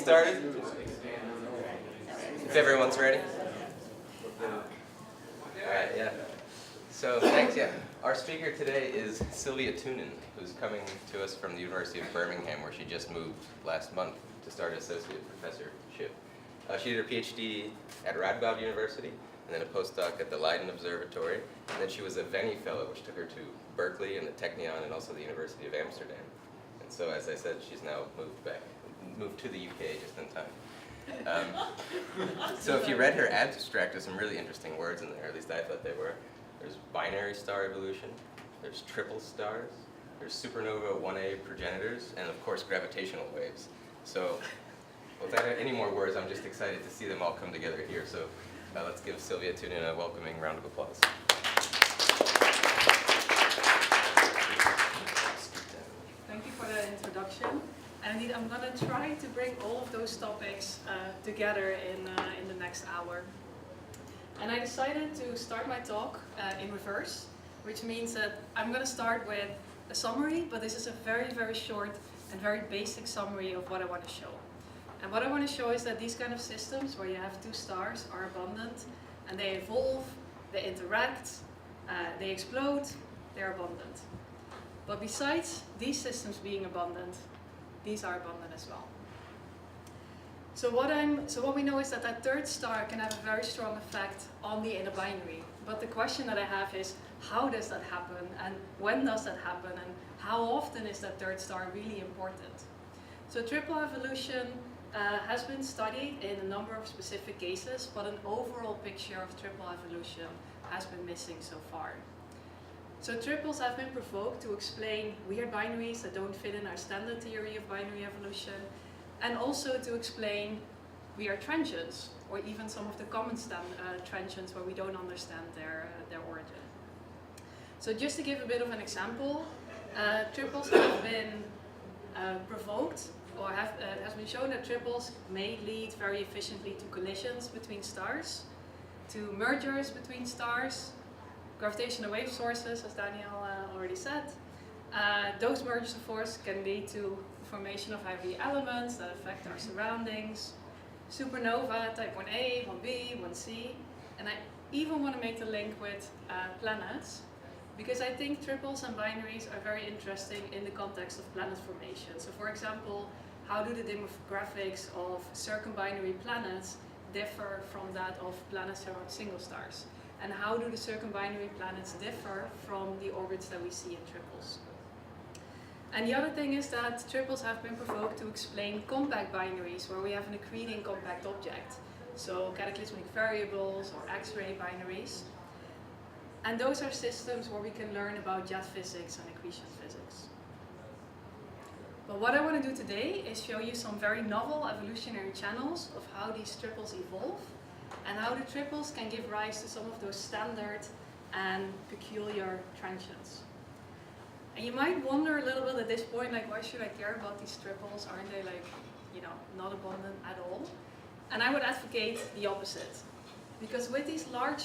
started? If everyone's ready. Alright, yeah. So, thanks, yeah. Our speaker today is Silvia Toonen, who's coming to us from the University of Birmingham, where she just moved last month to start an associate professorship. She did her PhD at Radboud University, and then a postdoc at the Leiden Observatory, and then she was a Venny Fellow, which took her to Berkeley and the Technion and also the University of Amsterdam. And so, as I said, she's now moved to the UK just in time. So if you read her abstract, there's some really interesting words in there, at least I thought they were. There's binary star evolution, there's triple stars, there's supernova 1A progenitors, and of course gravitational waves. So without any more words, I'm just excited to see them all come together here. So let's give Silvia Toonen a welcoming round of applause. Thank you for the introduction. And indeed, I'm going to try to bring all of those topics together in the next hour. And I decided to start my talk in reverse, which means that I'm going to start with a summary, but this is a very, very short and very basic summary of what I want to show. And what I want to show is that these kind of systems, where you have two stars, are abundant, and they evolve, they interact, they explode, they're abundant. But besides these systems being abundant, these are abundant as well. So what we know is that that third star can have a very strong effect on the inner binary. But the question that I have is, how does that happen, and when does that happen, and how often is that third star really important? So triple evolution has been studied in a number of specific cases, but an overall picture of triple evolution has been missing so far. So triples have been provoked to explain weird binaries that don't fit in our standard theory of binary evolution, and also to explain weird transients, or even some of the common transients where we don't understand their origin. So just to give a bit of an example, triples have been provoked, or it has been shown that triples may lead very efficiently to collisions between stars, to mergers between stars, gravitational wave sources, as Daniel already said. Those mergers, of course, can lead to the formation of heavy elements that affect our surroundings, supernova type 1A, 1B, 1C, and I even want to make the link with planets, because I think triples and binaries are very interesting in the context of planet formation. So for example, how do the demographics of circumbinary planets differ from that of planets around single stars? And how do the circumbinary planets differ from the orbits that we see in triples? And the other thing is that triples have been provoked to explain compact binaries, where we have an accreting compact object. So cataclysmic variables or X-ray binaries. And those are systems where we can learn about jet physics and accretion physics. But what I want to do today is show you some very novel evolutionary channels of how these triples evolve, and how the triples can give rise to some of those standard and peculiar transients. And you might wonder a little bit at this point, like, why should I care about these triples? Aren't they, like, not abundant at all? And I would advocate the opposite. Because with these large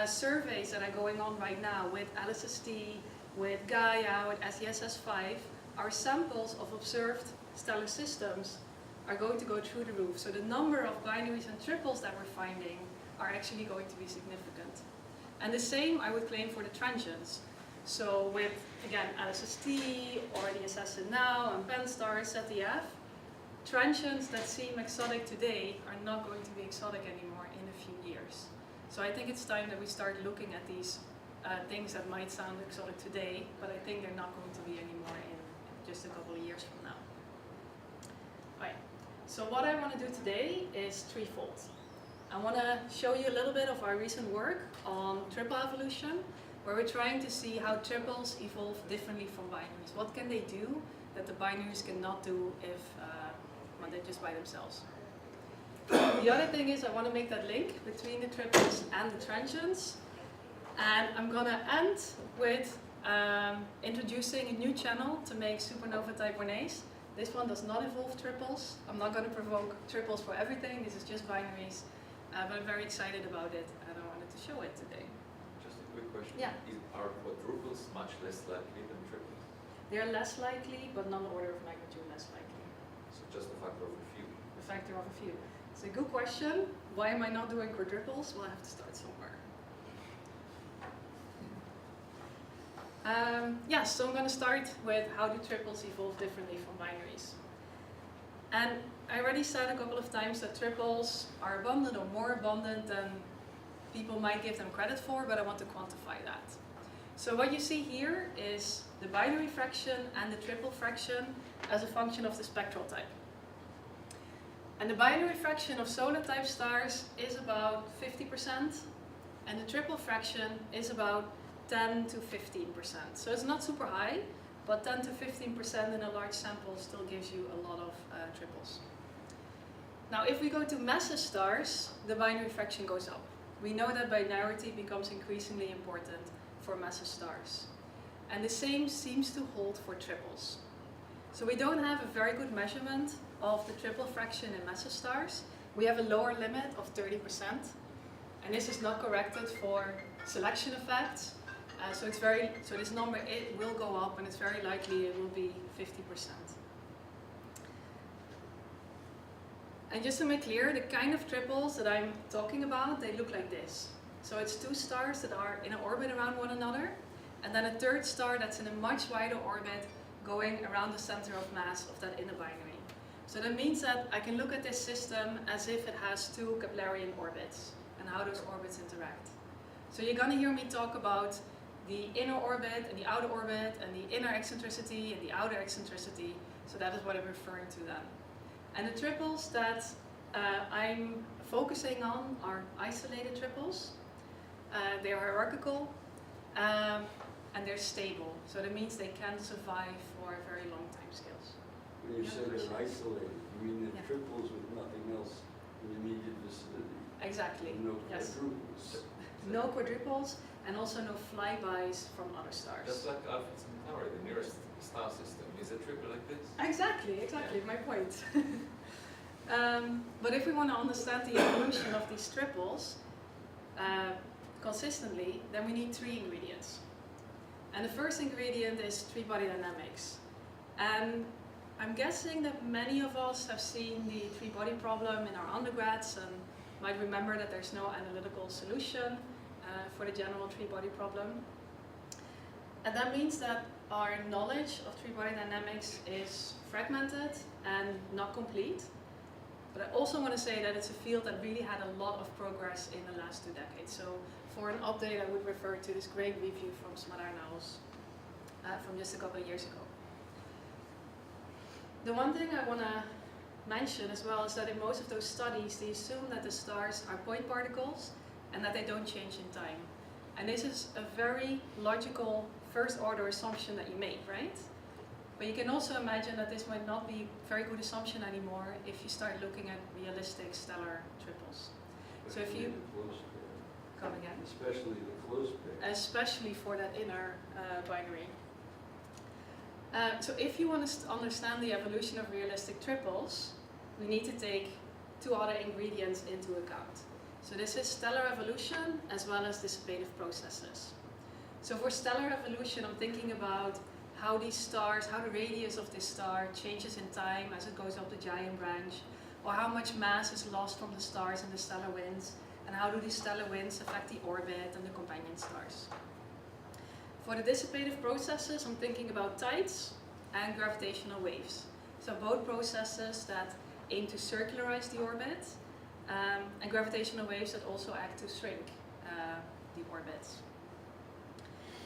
surveys that are going on right now, with LSST, with Gaia, with SESS5, our samples of observed stellar systems are going to go through the roof. So the number of binaries and triples that we're finding are actually going to be significant. And the same I would claim for the transients. So with, again, LSST or the Assassin Now and Penstar, ZTF, transients that seem exotic today are not going to be exotic anymore in a few years. So I think it's time that we start looking at these things that might sound exotic today, but I think they're not going to be anymore in just a couple of years from now. All right. So what I want to do today is threefold. I want to show you a little bit of our recent work on triple evolution, where we're trying to see how triples evolve differently from binaries. What can they do that the binaries cannot do if they're just by themselves? The other thing is I want to make that link between the triples and the transients. And I'm going to end with introducing a new channel to make supernova type 1As. This one does not involve triples. I'm not going to provoke triples for everything. This is just binaries. But I'm very excited about it, and I wanted to show it today. Just a quick question. Yeah. Are quadruples much less likely than triples? They're less likely, but not order of magnitude less likely. So just a factor of a few? A factor of a few. It's a good question. Why am I not doing quadruples? Well, I have to start somewhere. Yes, so I'm going to start with how do triples evolve differently from binaries. And I already said a couple of times that triples are abundant or more abundant than people might give them credit for, but I want to quantify that. So what you see here is the binary fraction and the triple fraction as a function of the spectral type. And the binary fraction of solar type stars is about 50%, and the triple fraction is about 10 to 15%. So it's not super high, but 10 to 15% in a large sample still gives you a lot of triples. Now if we go to massive stars, the binary fraction goes up. We know that binarity becomes increasingly important for massive stars. And the same seems to hold for triples. So we don't have a very good measurement of the triple fraction in massive stars. We have a lower limit of 30%. And this is not corrected for selection effects. So this number, it will go up, and it's very likely it will be 50%. And just to make clear, the kind of triples that I'm talking about, they look like this. So it's two stars that are in an orbit around one another, and then a third star that's in a much wider orbit going around the center of mass of that inner binary. So that means that I can look at this system as if it has two Keplerian orbits and how those orbits interact. So you're going to hear me talk about the inner orbit and the outer orbit and the inner eccentricity and the outer eccentricity. So that is what I'm referring to then. And the triples that I'm focusing on are isolated triples. They are hierarchical and they're stable. So that means they can survive for very long time scales. When you say they're isolated, you mean the Yeah. triples with nothing else in the immediate vicinity? Exactly. No Yes. quadruples. No quadruples and also no flybys from other stars. Just like Alpha Centauri, the nearest star system, is a triple like this? Exactly, my point. But if we want to understand the evolution of these triples consistently, then we need three ingredients. And the first ingredient is three-body dynamics. And I'm guessing that many of us have seen the three-body problem in our undergrads and might remember that there's no analytical solution for the general three-body problem. And that means that our knowledge of three-body dynamics is fragmented and not complete. But I also want to say that it's a field that really had a lot of progress in the last 2 decades. So for an update, I would refer to this great review from Smadarnaus from just a couple of years ago. The one thing I want to mention as well is that in most of those studies, they assume that the stars are point particles and that they don't change in time. And this is a very logical first order assumption that you make, right? But you can also imagine that this might not be a very good assumption anymore if you start looking at realistic stellar triples. So if you come again, Especially the close pair. especially for that inner binary. So if you want to understand the evolution of realistic triples, we need to take two other ingredients into account. So this is stellar evolution as well as dissipative processes. So for stellar evolution, I'm thinking about how these stars, how the radius of this star changes in time as it goes up the giant branch, or how much mass is lost from the stars in the stellar winds, and how do these stellar winds affect the orbit and the companion stars. For the dissipative processes, I'm thinking about tides and gravitational waves. So both processes that aim to circularize the orbit, and gravitational waves that also act to shrink the orbits.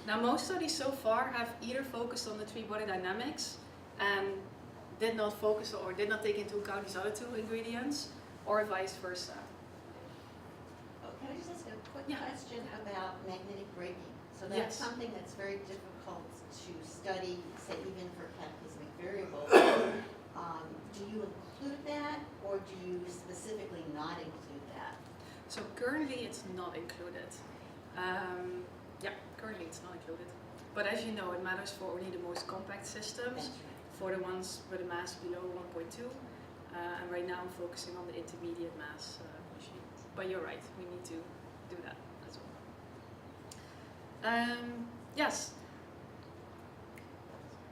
Now most studies so far have either focused on the three-body dynamics and did not focus or did not take into account these other two ingredients, or vice versa. Oh, can I just ask a quick Yeah. question about magnetic braking? So Yes. that's something that's very difficult to study, say even for cataclysmic variables. Do you include that, or do you specifically not include that? So currently it's not included. Currently it's not included. But as you know, it matters for only the most compact systems, That's right. for the ones with a mass below 1.2. And right now I'm focusing on the intermediate mass machine. But you're right, we need to do that as well. Yes.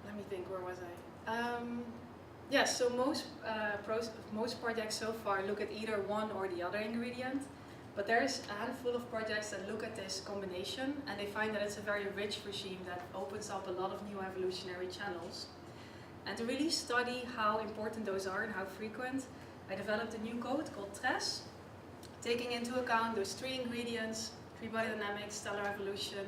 Let me think, where was I? Yes, so most projects so far look at either one or the other ingredient, but there's a handful of projects that look at this combination and they find that it's a very rich regime that opens up a lot of new evolutionary channels. And to really study how important those are and how frequent, I developed a new code called TRES, taking into account those three ingredients, three-body dynamics, stellar evolution,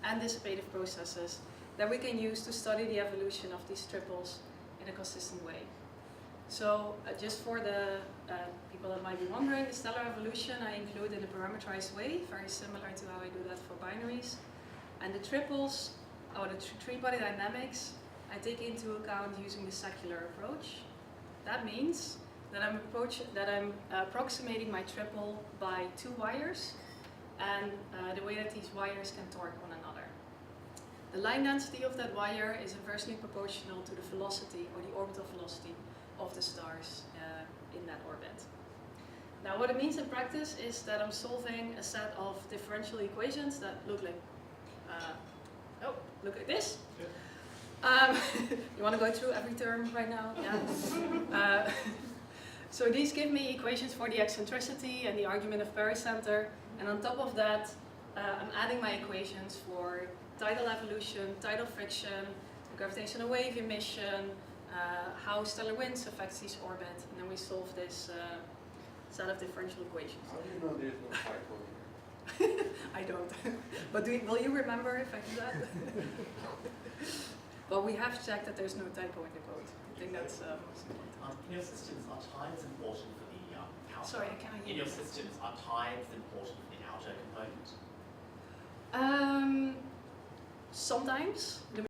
and dissipative processes that we can use to study the evolution of these triples in a consistent way. So just for the people that might be wondering, the stellar evolution I include in a parameterized way, very similar to how I do that for binaries. And the triples, or the three-body dynamics, I take into account using the secular approach. That means that I'm approximating my triple by two wires, and the way that these wires can torque one another. The line density of that wire is inversely proportional to the velocity or the orbital velocity of the stars in that orbit. Now what it means in practice is that I'm solving a set of differential equations that look like this. You want to go through every term right now? Yeah. So these give me equations for the eccentricity and the argument of barycenter, and on top of that I'm adding my equations for tidal evolution, tidal friction, gravitational wave emission, how stellar winds affects these orbit, and then we solve this set of differential equations. How do you know there's no typo here? I don't. But will you remember if I do that? Well, we have checked that there's no typo in the code. I think that's most important. In your systems, are tides important for the outer? Sorry, I can't hear In your you. systems, are tides important for the outer component? Sometimes.